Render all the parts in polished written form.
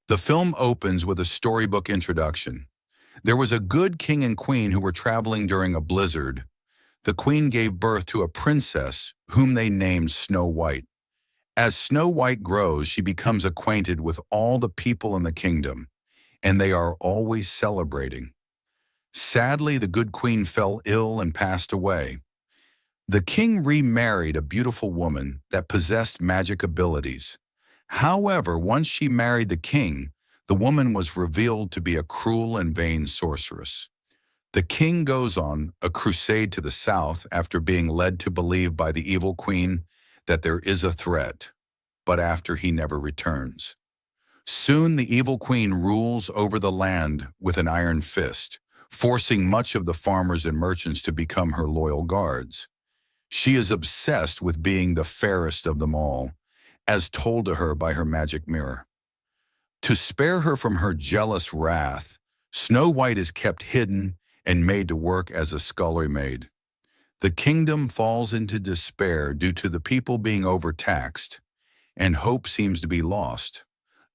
The film opens with a storybook introduction. There was a good king and queen who were traveling during a blizzard. The queen gave birth to a princess whom they named Snow White. As Snow White grows, she becomes acquainted with all the people in the kingdom, and they are always celebrating. Sadly, the good queen fell ill and passed away. The king remarried a beautiful woman that possessed magic abilities. However, once she married the king, the woman was revealed to be a cruel and vain sorceress. The king goes on a crusade to the south after being led to believe by the evil queen that there is a threat, but after he never returns. Soon the evil queen rules over the land with an iron fist, forcing much of the farmers and merchants to become her loyal guards. She is obsessed with being the fairest of them all, as told to her by her magic mirror. To spare her from her jealous wrath, Snow White is kept hidden and made to work as a scullery maid. The kingdom falls into despair due to the people being overtaxed, and hope seems to be lost.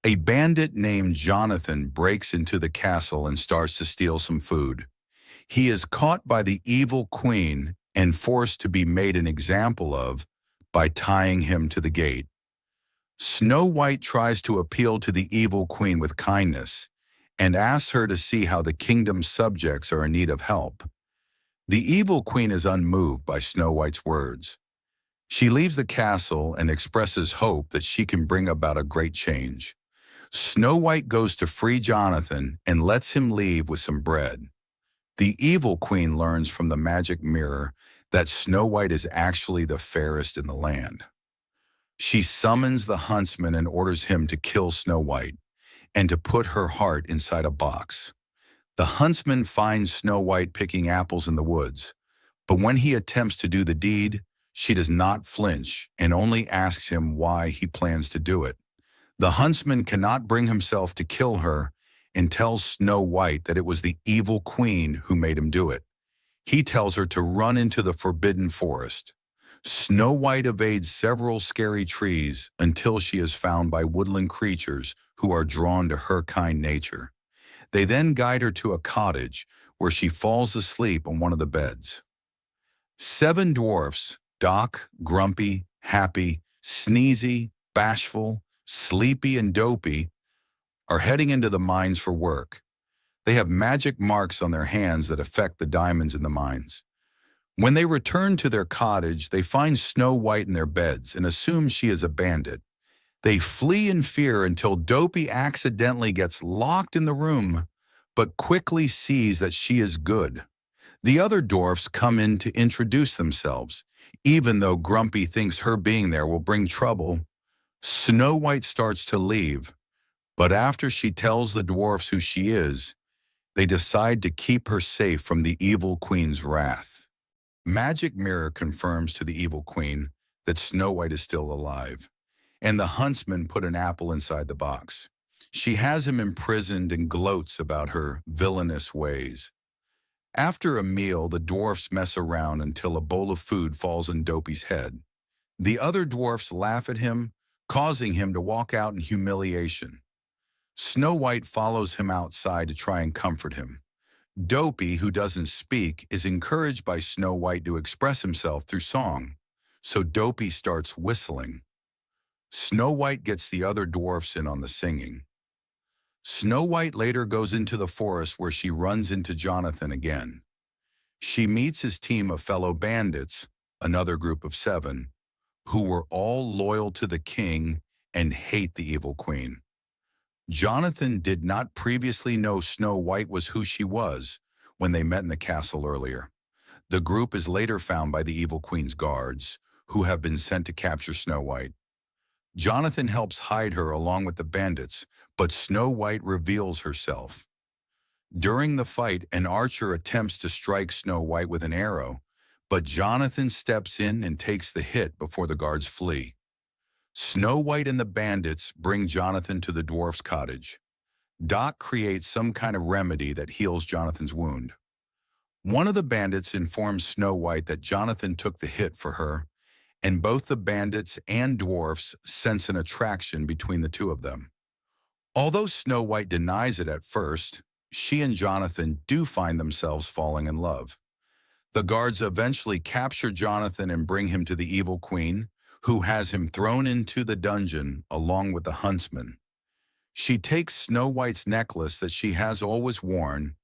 A bandit named Jonathan breaks into the castle and starts to steal some food. He is caught by the evil queen and forced to be made an example of by tying him to the gate. Snow White tries to appeal to the evil queen with kindness and asks her to see how the kingdom's subjects are in need of help. The evil queen is unmoved by Snow White's words. She leaves the castle and expresses hope that she can bring about a great change. Snow White goes to free Jonathan and lets him leave with some bread. The evil queen learns from the magic mirror that Snow White is actually the fairest in the land. She summons the huntsman and orders him to kill Snow White and to put her heart inside a box. The huntsman finds Snow White picking apples in the woods, but when he attempts to do the deed, she does not flinch and only asks him why he plans to do it. The huntsman cannot bring himself to kill her and tells Snow White that it was the evil queen who made him do it. He tells her to run into the forbidden forest. Snow White evades several scary trees until she is found by woodland creatures who are drawn to her kind nature. They then guide her to a cottage where she falls asleep on one of the beds. 7 dwarfs, Doc, Grumpy, Happy, Sneezy, Bashful, Sleepy, and Dopey, are heading into the mines for work. They have magic marks on their hands that affect the diamonds in the mines. When they return to their cottage, they find Snow White in their beds and assume she is a bandit. They flee in fear until Dopey accidentally gets locked in the room, but quickly sees that she is good. The other dwarfs come in to introduce themselves. Even though Grumpy thinks her being there will bring trouble, Snow White starts to leave, but after she tells the dwarfs who she is, they decide to keep her safe from the evil queen's wrath. Magic Mirror confirms to the evil queen that Snow White is still alive, and the huntsman put an apple inside the box. She has him imprisoned and gloats about her villainous ways. After a meal, the dwarfs mess around until a bowl of food falls on Dopey's head. The other dwarfs laugh at him, causing him to walk out in humiliation. Snow White follows him outside to try and comfort him. Dopey, who doesn't speak, is encouraged by Snow White to express himself through song, so Dopey starts whistling. Snow White gets the other dwarfs in on the singing. Snow White later goes into the forest where she runs into Jonathan again. She meets his team of fellow bandits, another group of 7, who were all loyal to the king and hate the evil queen. Jonathan did not previously know Snow White was who she was when they met in the castle earlier. The group is later found by the evil queen's guards, who have been sent to capture Snow White. Jonathan helps hide her along with the bandits, but Snow White reveals herself. During the fight, an archer attempts to strike Snow White with an arrow, but Jonathan steps in and takes the hit before the guards flee. Snow White and the bandits bring Jonathan to the dwarf's cottage. Doc creates some kind of remedy that heals Jonathan's wound. One of the bandits informs Snow White that Jonathan took the hit for her, and both the bandits and dwarfs sense an attraction between the two of them. Although Snow White denies it at first, she and Jonathan do find themselves falling in love. The guards eventually capture Jonathan and bring him to the evil queen, who has him thrown into the dungeon along with the huntsman. She takes Snow White's necklace that she has always worn,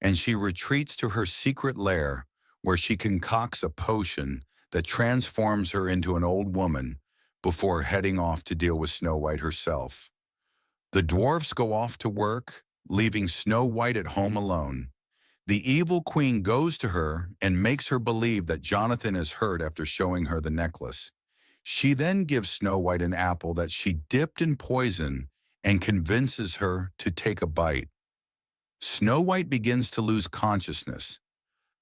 and she retreats to her secret lair where she concocts a potion that transforms her into an old woman before heading off to deal with Snow White herself. The dwarfs go off to work, leaving Snow White at home alone. The evil queen goes to her and makes her believe that Jonathan is hurt after showing her the necklace. She then gives Snow White an apple that she dipped in poison and convinces her to take a bite. Snow White begins to lose consciousness,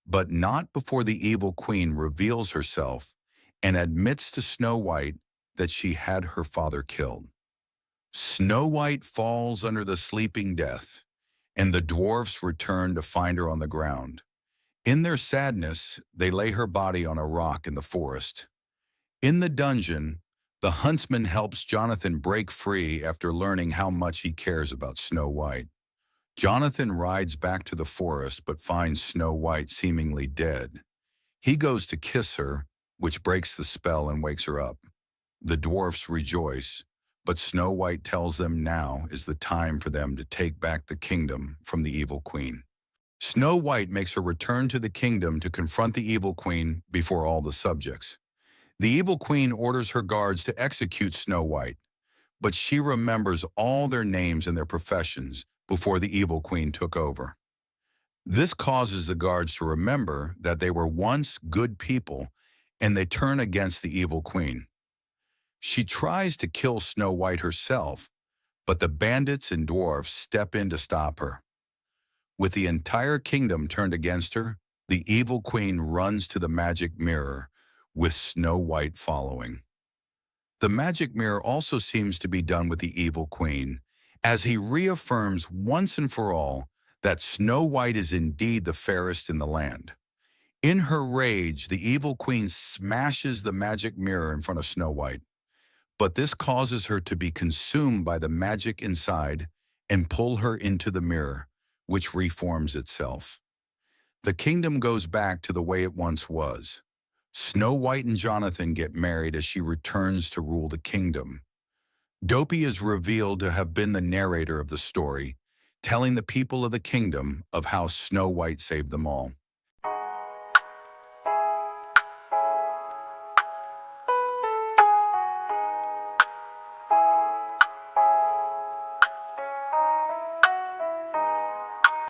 but not before the evil queen reveals herself and admits to Snow White that she had her father killed. Snow White falls under the sleeping death, and the dwarfs return to find her on the ground. In their sadness, they lay her body on a rock in the forest. In the dungeon, the huntsman helps Jonathan break free after learning how much he cares about Snow White. Jonathan rides back to the forest but finds Snow White seemingly dead. He goes to kiss her, which breaks the spell and wakes her up. The dwarfs rejoice, but Snow White tells them now is the time for them to take back the kingdom from the evil queen. Snow White makes her return to the kingdom to confront the evil queen before all the subjects. The evil queen orders her guards to execute Snow White, but she remembers all their names and their professions before the evil queen took over. This causes the guards to remember that they were once good people, and they turn against the evil queen. She tries to kill Snow White herself, but the bandits and dwarfs step in to stop her. With the entire kingdom turned against her, the evil queen runs to the magic mirror, with Snow White following. The magic mirror also seems to be done with the evil queen, as he reaffirms once and for all that Snow White is indeed the fairest in the land. In her rage, the evil queen smashes the magic mirror in front of Snow White, but this causes her to be consumed by the magic inside and pull her into the mirror, which reforms itself. The kingdom goes back to the way it once was. Snow White and Jonathan get married as she returns to rule the kingdom. Dopey is revealed to have been the narrator of the story, telling the people of the kingdom of how Snow White saved them all.